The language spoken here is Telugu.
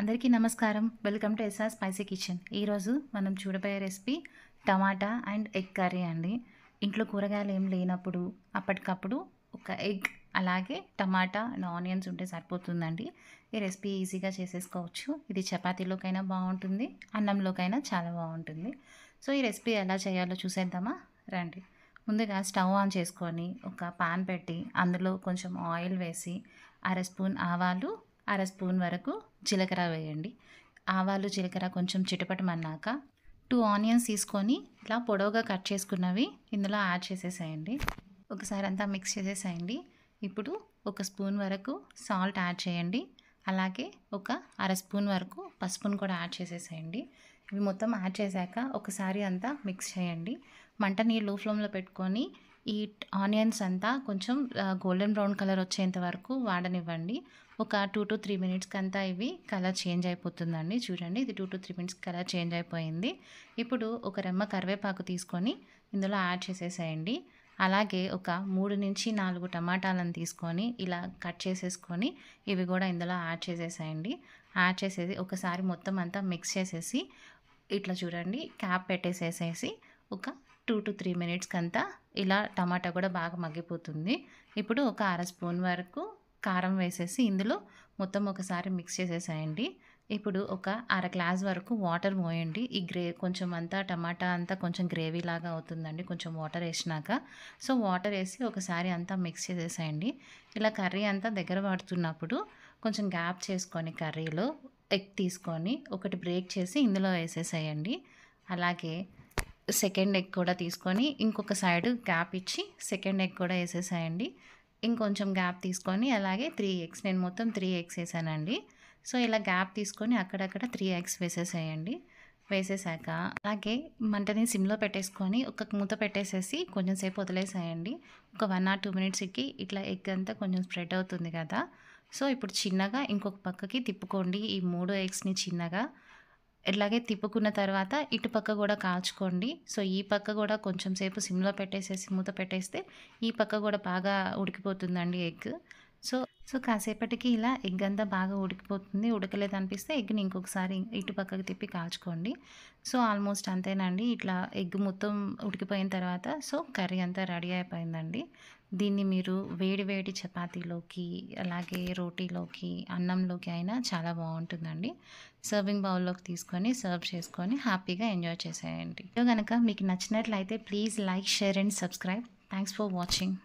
అందరికీ నమస్కారం. Welcome to SR spicy kitchen. ఈరోజు మనం చూడబోయే recipe tomato and egg curry అండి. ఇంట్లో కూరగాయలు ఏం లేనప్పుడు అప్పటికప్పుడు ఒక ఎగ్ అలాగే టమాటా అండ్ ఆనియన్స్ ఉంటే సరిపోతుందండి. ఈ రెసిపీ ఈజీగా చేసేసుకోవచ్చు. ఇది చపాతీలోకైనా బాగుంటుంది, అన్నంలోకైనా చాలా బాగుంటుంది. సో ఈ రెసిపీ ఎలా చేయాలో చూసేద్దామా రండి. ముందుగా స్టవ్ ఆన్ చేసుకొని ఒక పాన్ పెట్టి అందులో కొంచెం ఆయిల్ వేసి అర స్పూన్ ఆవాలు, అర స్పూన్ వరకు జీలకర్ర వేయండి. ఆవాలు జీలకర్ర కొంచెం చిటపటమన్నాక 2 ఆనియన్స్ తీసుకొని ఇలా పొడవుగా కట్ చేసుకున్నవి ఇందులో యాడ్ చేసేసేయండి. ఒకసారి అంతా మిక్స్ చేసేసేయండి. ఇప్పుడు ఒక స్పూన్ వరకు సాల్ట్ యాడ్ చేయండి. అలాగే ఒక అర స్పూన్ వరకు పసుపును కూడా యాడ్ చేసేసేయండి. ఇవి మొత్తం యాడ్ చేశాక ఒకసారి అంతా మిక్స్ చేయండి. మంటని లో ఫ్లేమ్లో పెట్టుకొని ఈ ఆనియన్స్ అంతా కొంచెం గోల్డెన్ బ్రౌన్ కలర్ వచ్చేంత వరకు వాడనివ్వండి. ఒక 2 to 3 మినిట్స్కి అంతా ఇవి కలర్ చేంజ్ అయిపోతుందండి. చూడండి, ఇది 2 to 3 మినిట్స్ కలర్ చేంజ్ అయిపోయింది. ఇప్పుడు ఒక రెమ్మ కరివేపాకు తీసుకొని ఇందులో యాడ్ చేసేసేయండి. అలాగే ఒక 3 నుంచి 4 టమాటాలను తీసుకొని ఇలా కట్ చేసేసుకొని ఇవి కూడా ఇందులో యాడ్ చేసేసేయండి. యాడ్ చేసేసి ఒకసారి మొత్తం అంతా మిక్స్ చేసేసి ఇట్లా చూడండి, క్యాప్ పెట్టేసేసేసి ఒక 2 to 3 మినిట్స్కి అంతా ఇలా టమాటా కూడా బాగా మగ్గిపోతుంది. ఇప్పుడు ఒక అర స్పూన్ వరకు కారం వేసేసి ఇందులో మొత్తం ఒకసారి మిక్స్ చేసేసేయండి. ఇప్పుడు ఒక అర గ్లాస్ వరకు వాటర్ పోయండి. ఈ కొంచెం అంతా టమాటా అంతా కొంచెం గ్రేవీ లాగా అవుతుందండి కొంచెం వాటర్ వేసినాక. సో వాటర్ వేసి ఒకసారి అంతా మిక్స్ చేసేసేయండి. ఇలా కర్రీ అంతా దగ్గర పడుతున్నప్పుడు కొంచెం గ్యాప్ చేసుకొని కర్రీలో ఎగ్ తీసుకొని ఒకటి బ్రేక్ చేసి ఇందులో వేసేసేయండి. అలాగే సెకండ్ ఎగ్ కూడా తీసుకొని ఇంకొక సైడ్ గ్యాప్ ఇచ్చి సెకండ్ ఎగ్ కూడా వేసేసేయండి. ఇంకొంచెం గ్యాప్ తీసుకొని అలాగే 3 ఎగ్స్, నేను మొత్తం 3 ఎగ్స్ వేసానండి. సో ఇలా గ్యాప్ తీసుకొని అక్కడక్కడ 3 ఎగ్స్ వేసేసేయండి. వేసేసాక అలాగే మంటని సిమ్లో పెట్టేసుకొని ఒక మూత పెట్టేసేసి కొంచెం సేపు వదిలేసేయండి. ఒక 1 or 2 మినిట్స్కి ఇట్లా ఎగ్ అంతా కొంచెం స్ప్రెడ్ అవుతుంది కదా. సో ఇప్పుడు చిన్నగా ఇంకొక పక్కకి తిప్పుకోండి. ఈ 3 ఎగ్స్ని చిన్నగా ఇట్లాగే తిప్పుకున్న తర్వాత ఇటు పక్క కూడా కాల్చుకోండి. సో ఈ పక్క కూడా కొంచెం సేపు సిమ్లో పెట్టేసేసి మూత పెట్టేస్తే ఈ పక్క కూడా బాగా ఉడికిపోతుందండి ఎగ్. సో సో కాసేపటికి ఇలా ఎగ్ అంతా బాగా ఉడికిపోతుంది. ఉడకలేదు అనిపిస్తే ఎగ్ని ఇంకొకసారి ఇటు పక్కకి తిప్పి కాల్చుకోండి. సో ఆల్మోస్ట్ అంతేనండి. ఇట్లా ఎగ్ మొత్తం ఉడికిపోయిన తర్వాత సో కర్రీ అంతా రెడీ అయిపోయిందండి. దీన్ని మీరు వేడి వేడి చపాతీలోకి అలాగే రోటీలోకి అన్నంలోకి అయినా చాలా బాగుంటుందండి. సర్వింగ్ బౌల్లోకి తీసుకొని సర్వ్ చేసుకొని హ్యాపీగా ఎంజాయ్ చేసేయండి. కనుక మీకు నచ్చినట్లయితే please like, share and subscribe. Thanks for watching.